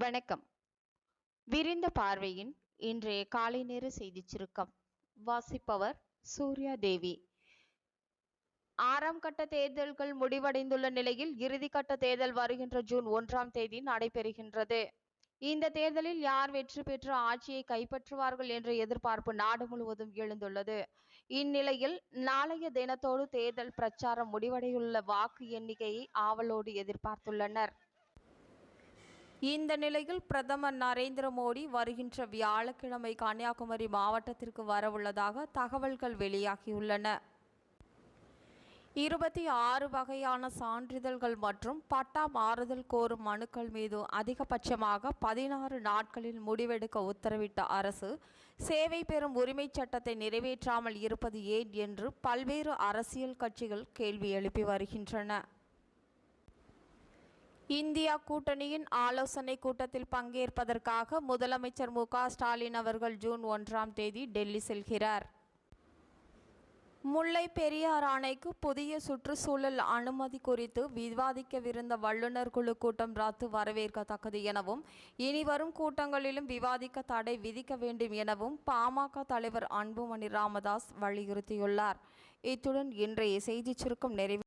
வணக்கம். விரிந்த பார்வையின் இன்றைய காலை நேர செய்திச் சுருக்கம். வாசிப்பவர் சூர்யா தேவி. 6ஆம் கட்ட தேர்தல்கள் முடிவடைந்துள்ள நிலையில் இறுதிக்கட்ட தேர்தல் வருகின்ற ஜூன் 1ஆம் தேதி நடைபெறுகின்றது. இந்த தேர்தலில் யார் வெற்றி பெற்று ஆட்சியை கைப்பற்றுவார்கள் என்ற எதிர்பார்ப்பு நாடு முழுவதும் எழுந்துள்ளது. இந்நிலையில் நாளைய தினத்தோடு தேர்தல் பிரச்சாரம் முடிவடையுள்ள வாக்கு எண்ணிக்கையை ஆவலோடு எதிர்பார்த்துள்ளனர். இந்த நிலையில் பிரதமர் நரேந்திர மோடி வருகின்ற வியாழக்கிழமை கன்னியாகுமரி மாவட்டத்திற்கு வரவுள்ளதாக தகவல்கள் வெளியாகியுள்ளன. 26 வகையான சான்றிதழ்கள் மற்றும் பட்டா மாறுதல் கோரும் மனுக்கள் மீது அதிகபட்சமாக 16 நாட்களில் முடிவெடுக்க உத்தரவிட்ட அரசு சேவை பெறும் உரிமைச் சட்டத்தை நிறைவேற்றாமல் இருப்பது ஏன் என்று பல்வேறு அரசியல் கட்சிகள் கேள்வி எழுப்பி வருகின்றன. இந்தியா கூட்டணியின் ஆலோசனை கூட்டத்தில் பங்கேற்பதற்காக முதலமைச்சர் மு.க. ஸ்டாலின் அவர்கள் ஜூன் 1ஆம் தேதி டெல்லி செல்கிறார். முல்லை பெரியாறு அணைக்கு புதிய சுற்றுச்சூழல் அனுமதி குறித்து விவாதிக்கவிருந்த வல்லுநர் குழு கூட்டம் ரத்து வரவேற்கத்தக்கது எனவும் இனிவரும் கூட்டங்களிலும் விவாதிக்க தடை விதிக்க வேண்டும் எனவும் பாமக தலைவர் அன்புமணி ராமதாஸ் வலியுறுத்தியுள்ளார். இத்துடன் இன்றைய செய்திச் சுருக்கம் நிறைவு